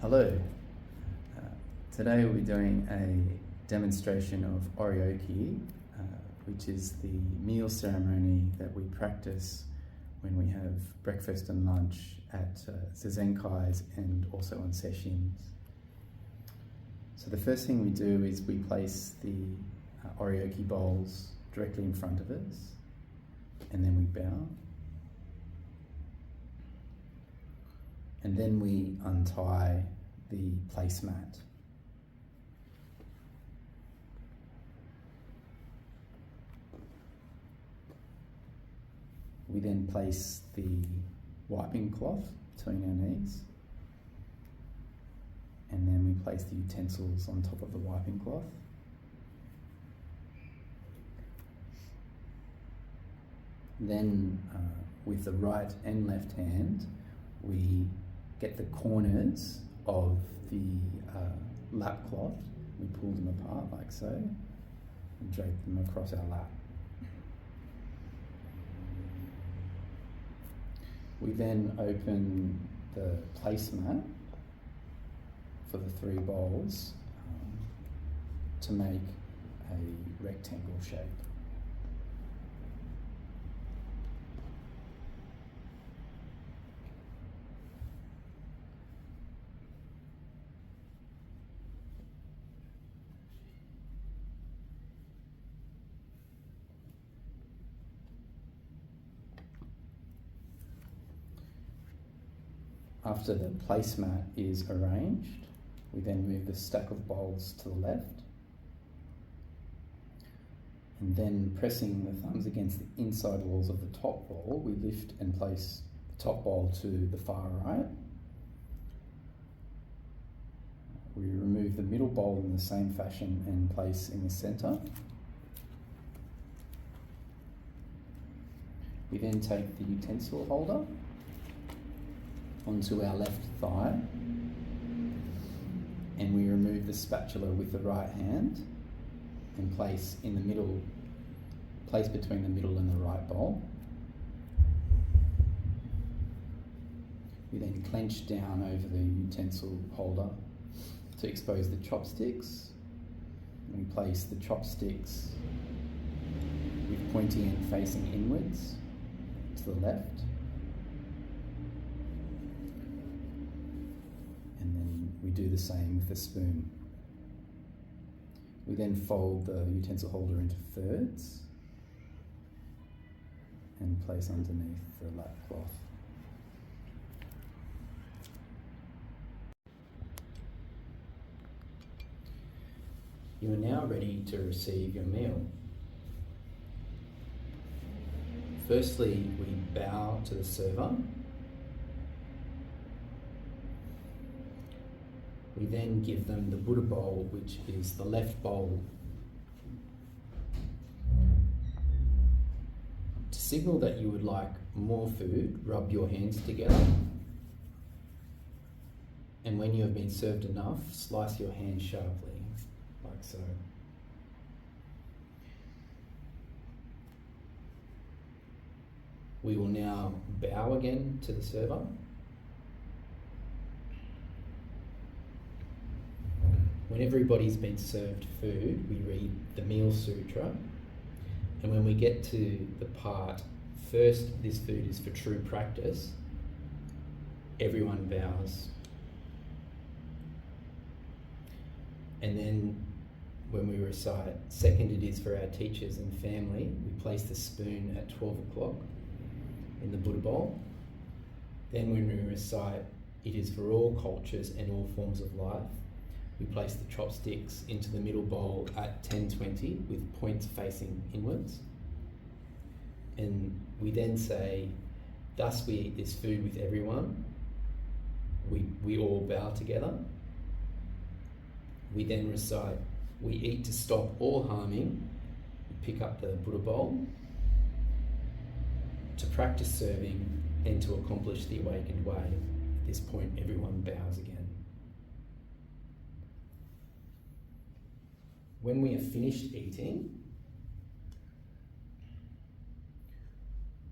Hello. Uh, Today we're doing a demonstration of Oryoki, which is the meal ceremony that we practice when we have breakfast and lunch at Zazenkais and also on Sesshins. So the first thing we do is we place the Oryoki bowls directly in front of us, and then we bow. And then we untie the placemat. We then place the wiping cloth between our knees, and then we place the utensils on top of the wiping cloth. Then with the right and left hand, we get the corners of the lap cloth, we pull them apart like so, and drape them across our lap. We then open the placemat for the three bowls to make a rectangle shape. After the placemat is arranged, we then move the stack of bowls to the left, and then pressing the thumbs against the inside walls of the top bowl, we lift and place the top bowl to the far right. We remove the middle bowl in the same fashion and place in the centre. We then take the utensil holder onto our left thigh, and we remove the spatula with the right hand and place in the middle, place between the middle and the right bowl. We then clench down over the utensil holder to expose the chopsticks. And we place the chopsticks with pointy end facing inwards to the left. We do the same with the spoon. We then fold the utensil holder into thirds and place underneath the lap cloth. You are now ready to receive your meal. Firstly, we bow to the server. We then give them the Buddha bowl, which is the left bowl. To signal that you would like more food, rub your hands together. And when you have been served enough, slice your hand sharply, like so. We will now bow again to the server. When everybody's been served food, we read the Meal Sutra, and when we get to the part, first this food is for true practice, everyone bows. And then when we recite, second it is for our teachers and family, we place the spoon at 12 o'clock in the Buddha bowl. Then when we recite, it is for all cultures and all forms of life, we place the chopsticks into the middle bowl at 10:20 with points facing inwards. And we then say, thus we eat this food with everyone. We all bow together. We then recite, we eat to stop all harming. We pick up the Buddha bowl to practice serving and to accomplish the awakened way. At this point, everyone bows again. When we are finished eating,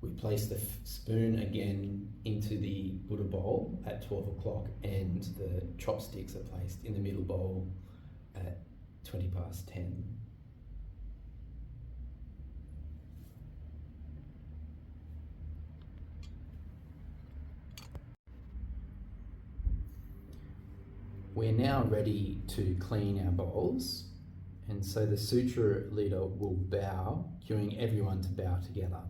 We place the spoon again into the Buddha bowl at 12 o'clock, and the chopsticks are placed in the middle bowl at 20 past 10. We're now ready to clean our bowls, and so the sutra leader will bow, cueing everyone to bow together.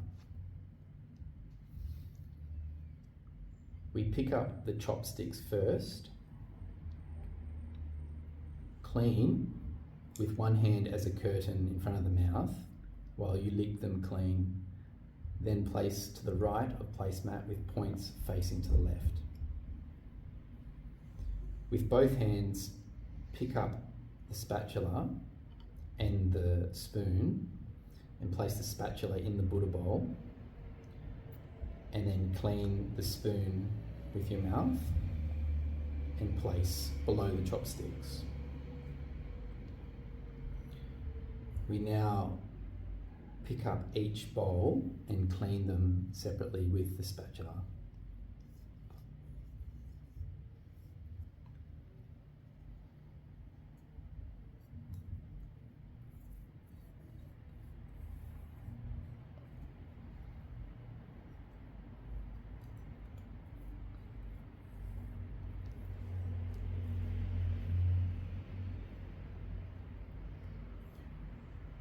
We pick up the chopsticks first, clean with one hand as a curtain in front of the mouth while you lick them clean, then place to the right of placemat with points facing to the left. With both hands, pick up the spatula and the spoon and place the spatula in the Buddha bowl, and then clean the spoon with your mouth and place below the chopsticks. We now pick up each bowl and clean them separately with the spatula.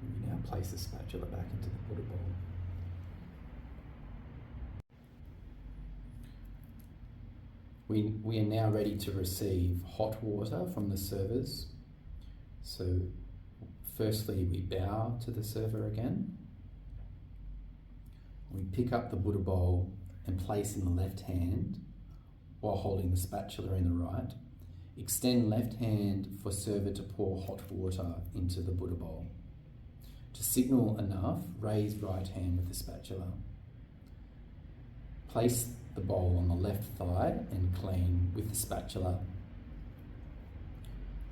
We now place the spatula back into the Buddha bowl. We are now ready to receive hot water from the servers. So firstly, we bow to the server again. We pick up the Buddha bowl and place in the left hand while holding the spatula in the right. Extend left hand for server to pour hot water into the Buddha bowl. To signal enough, raise right hand with the spatula. Place the bowl on the left thigh and clean with the spatula.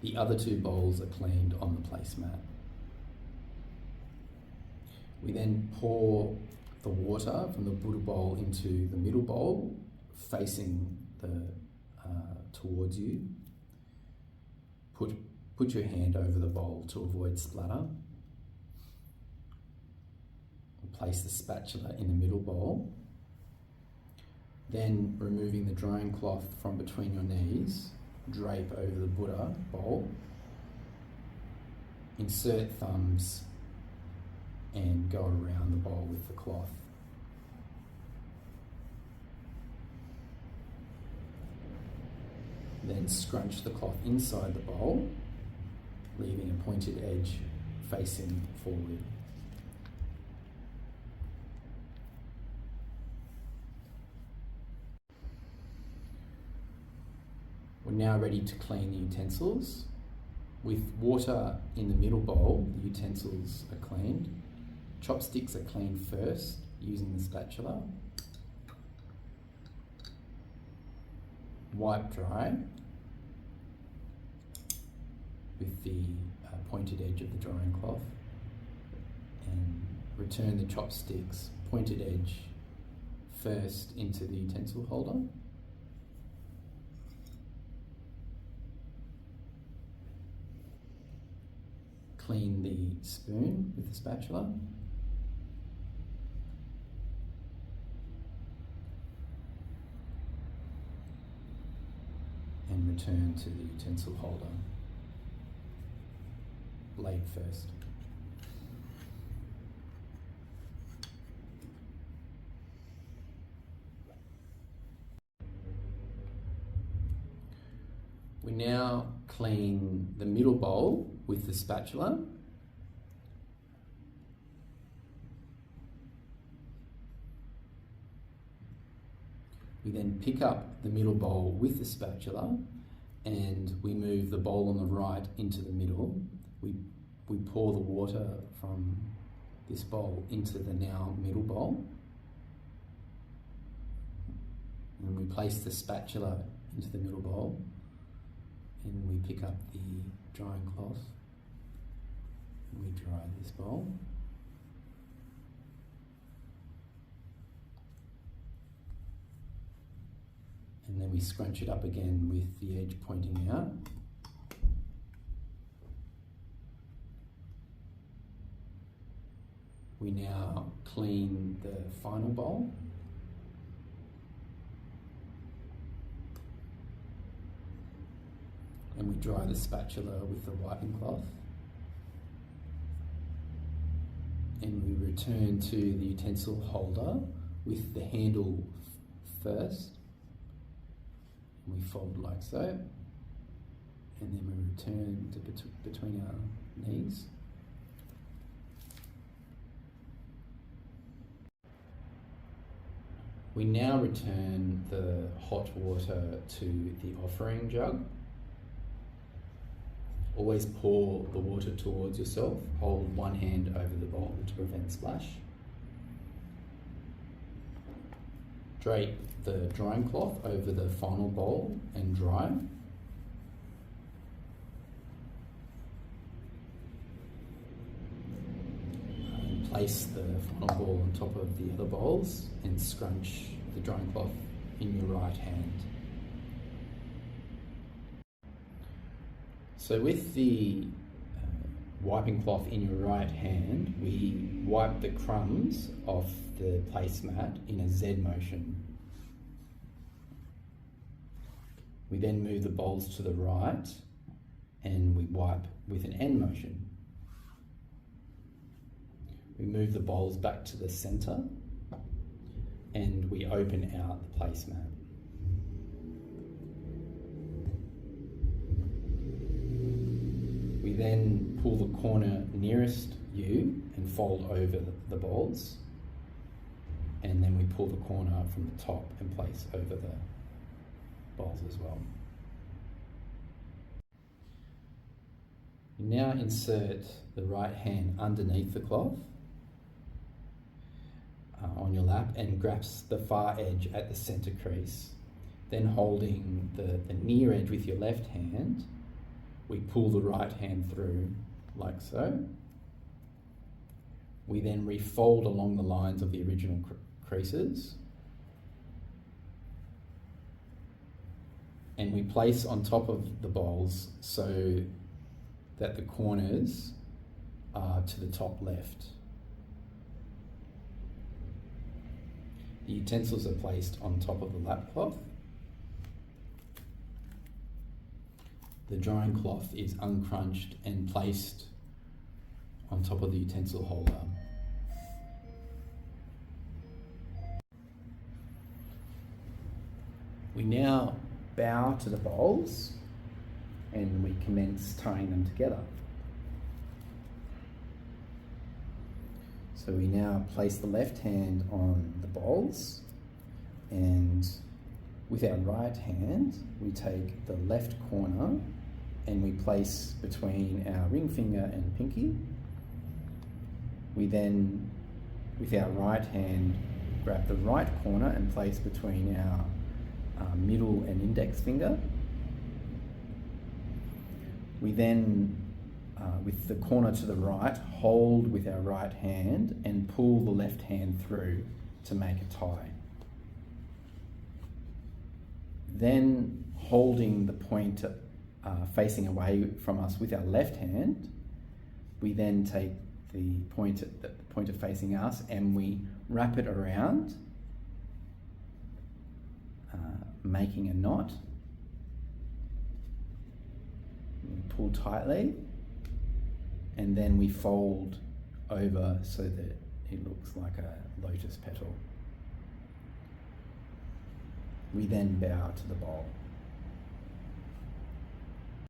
The other two bowls are cleaned on the placemat. We then pour the water from the Buddha bowl into the middle bowl, facing towards you. Put your hand over the bowl to avoid splatter. Place the spatula in the middle bowl. Then, removing the drying cloth from between your knees, drape over the Buddha bowl. Insert thumbs and go around the bowl with the cloth. Then scrunch the cloth inside the bowl, leaving a pointed edge facing forward. We're now ready to clean the utensils. With water in the middle bowl, the utensils are cleaned. Chopsticks are cleaned first using the spatula. Wipe dry with the pointed edge of the drying cloth, and return the chopsticks pointed edge first into the utensil holder. Clean the spoon with the spatula. And return to the utensil holder. Blade first. We now clean the middle bowl with the spatula. We then pick up the middle bowl with the spatula and we move the bowl on the right into the middle. We pour the water from this bowl into the now middle bowl. And we place the spatula into the middle bowl. And we pick up the drying cloth. We dry this bowl. And then we scrunch it up again with the edge pointing out. We now clean the final bowl. And we dry the spatula with the wiping cloth. And we return to the utensil holder with the handle first. And we fold like so. And then we return to between our knees. We now return the hot water to the offering jug. Always pour the water towards yourself. Hold one hand over the bowl to prevent splash. Drape the drying cloth over the final bowl and dry. Place the final bowl on top of the other bowls and scrunch the drying cloth in your right hand. So with the wiping cloth in your right hand, we wipe the crumbs off the placemat in a Z motion. We then move the bowls to the right and we wipe with an N motion. We move the bowls back to the center and we open out the placemat. We then pull the corner nearest you and fold over the bowls, and then we pull the corner from the top and place over the bowls as well. You now insert the right hand underneath the cloth on your lap and grasp the far edge at the center crease. Then holding the near edge with your left hand, we pull the right hand through like so. We then refold along the lines of the original creases. And we place on top of the bowls so that the corners are to the top left. The utensils are placed on top of the lap cloth. The drying cloth is uncrunched and placed on top of the utensil holder. We now bow to the bowls and we commence tying them together. So we now place the left hand on the bowls, and with our right hand we take the left corner and we place between our ring finger and pinky. We then, with our right hand, grab the right corner and place between our middle and index finger. We then, with the corner to the right, hold with our right hand and pull the left hand through to make a tie. Then, holding the pointer facing away from us with our left hand, we then take the pointer facing us and we wrap it around, making a knot. We pull tightly, and then we fold over so that it looks like a lotus petal. We then bow to the bowl.